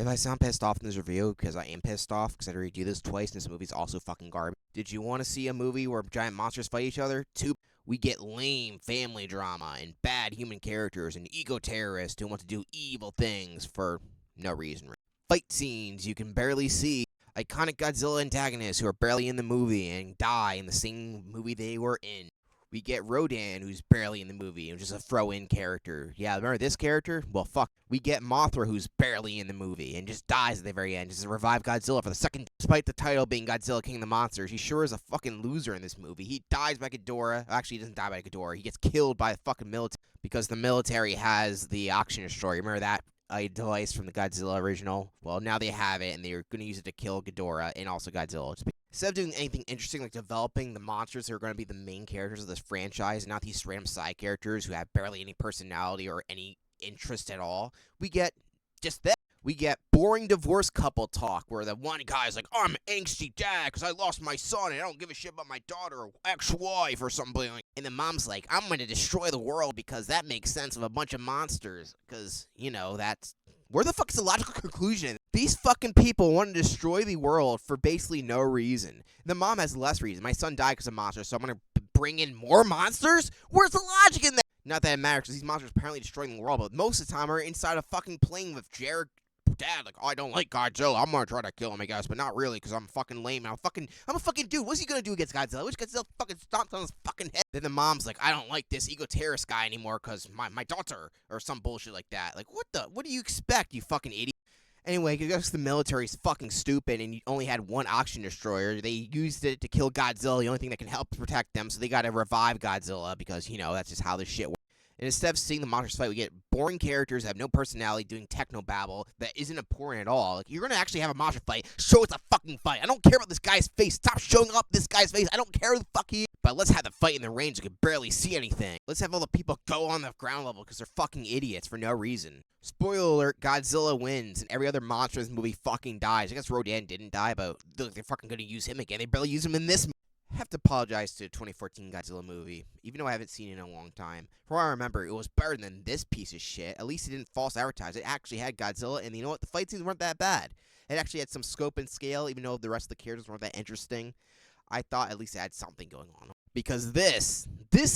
I sound pissed off in this review, because I am pissed off, because I had to redo this twice, and this movie's also fucking garbage. Did you want to see a movie where giant monsters fight each other? We get lame family drama, and bad human characters, and ego-terrorists who want to do evil things for no reason. Fight scenes you can barely see. Iconic Godzilla antagonists who are barely in the movie and die in the same movie they were in. We get Rodan, who's barely in the movie, and just a throw-in character. Yeah, remember this character? Well, fuck. We get Mothra, who's barely in the movie, and just dies at the very end, just to revive Godzilla for the second. Despite the title being Godzilla King of the Monsters, he sure is a fucking loser in this movie. He dies by Ghidorah. Actually, he doesn't die by Ghidorah. He gets killed by the fucking military, because the military has the Oxygen Destroyer. Remember that device from the Godzilla original? Well, now they have it, and they're going to use it to kill Ghidorah and also Godzilla. Instead of doing anything interesting like developing the monsters who are going to be the main characters of this franchise, and not these random side characters who have barely any personality or any interest at all, we get just that. We get boring divorce couple talk where the one guy's like, I'm an angsty dad because I lost my son and I don't give a shit about my daughter or ex-wife or something. And the mom's like, I'm going to destroy the world because that makes sense of a bunch of monsters. Because, you know, that's... Where the fuck is the logical conclusion? These fucking people want to destroy the world for basically no reason. The mom has less reason. My son died because of monsters, so I'm going to bring in more monsters? Where's the logic in that? Not that it matters, because these monsters are apparently destroying the world, but most of the time are inside a fucking plane with Jared dad, like, oh, I don't like Godzilla, I'm gonna try to kill him, I guess, but not really, because I'm fucking lame, I'm a fucking dude, what's he gonna do against Godzilla? Which Godzilla fucking stomps on his fucking head? Then the mom's like, I don't like this ego-terrorist guy anymore, because my daughter, or some bullshit like that. Like, what do you expect, you fucking idiot? Anyway, because the military's fucking stupid and you only had one oxygen destroyer, they used it to kill Godzilla, the only thing that can help protect them, so they gotta revive Godzilla, because, you know, that's just how this shit works. And instead of seeing the monsters fight, we get boring characters that have no personality doing technobabble that isn't important at all. Like, you're going to actually have a monster fight, show us a fucking fight. I don't care about this guy's face. Stop showing up this guy's face. I don't care who the fuck he is. But let's have the fight in the range. You can barely see anything. Let's have all the people go on the ground level because they're fucking idiots for no reason. Spoiler alert, Godzilla wins, and every other monster in this movie fucking dies. I guess Rodan didn't die, but they're fucking going to use him again. They barely use him in this movie. I have to apologize to the 2014 Godzilla movie, even though I haven't seen it in a long time. From what I remember, it was better than this piece of shit. At least it didn't false advertise. It actually had Godzilla, and you know what? The fight scenes weren't that bad. It actually had some scope and scale, even though the rest of the characters weren't that interesting. I thought at least it had something going on. Because this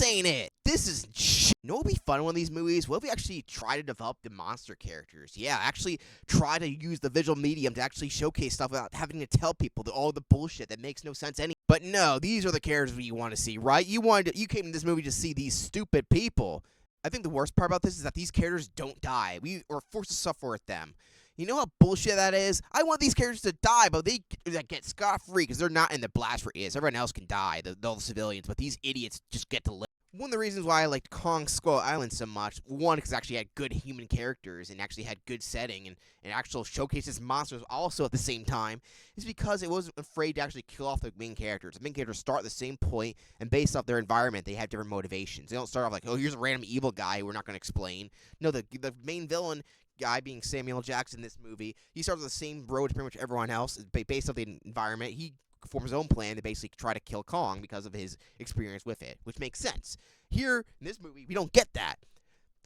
ain't it. This is shit. You know what would be fun in one of these movies? What if we actually try to develop the monster characters? Yeah, actually try to use the visual medium to actually showcase stuff without having to tell people all the bullshit that makes no sense anyway. But no, these are the characters you want to see, right? You came to this movie to see these stupid people. I think the worst part about this is that these characters don't die. We are forced to suffer with them. You know how bullshit that is? I want these characters to die, but they get scot-free because they're not in the blast radius. Everyone else can die, all the civilians, but these idiots just get to live. One of the reasons why I liked Kong Skull Island so much, one, because it actually had good human characters and actually had good setting and actual showcases monsters also at the same time, is because it wasn't afraid to actually kill off the main characters. The main characters start at the same point, and based off their environment, they have different motivations. They don't start off like, oh, here's a random evil guy who we're not going to explain. No, the main villain guy being Samuel Jackson in this movie, he starts on the same road as pretty much everyone else, based off the environment. He forms his own plan to basically try to kill Kong because of his experience with it, which makes sense. Here, in this movie, we don't get that.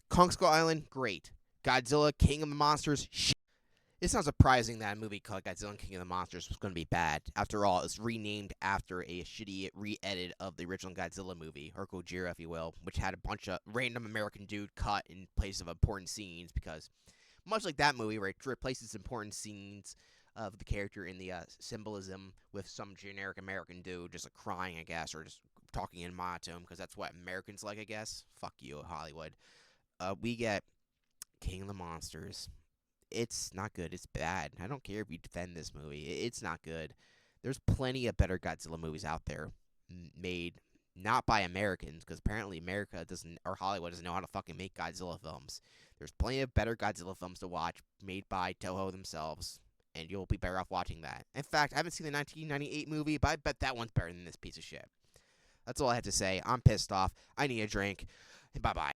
Kong Skull Island, great. Godzilla, King of the Monsters, shit. It's not surprising that a movie called Godzilla King of the Monsters was going to be bad. After all, it's renamed after a shitty re-edit of the original Godzilla movie, or Gojira, if you will, which had a bunch of random American dude cut in place of important scenes, because much like that movie, where it replaces important scenes of the character in the symbolism with some generic American dude just crying, I guess, or just talking in monotone, because that's what Americans like, I guess. Fuck you, Hollywood. We get King of the Monsters. It's not good. It's bad. I don't care if you defend this movie. It's not good. There's plenty of better Godzilla movies out there made not by Americans, because apparently America doesn't, or Hollywood doesn't know how to fucking make Godzilla films. There's plenty of better Godzilla films to watch made by Toho themselves, and you'll be better off watching that. In fact, I haven't seen the 1998 movie, but I bet that one's better than this piece of shit. That's all I have to say. I'm pissed off. I need a drink. Bye-bye.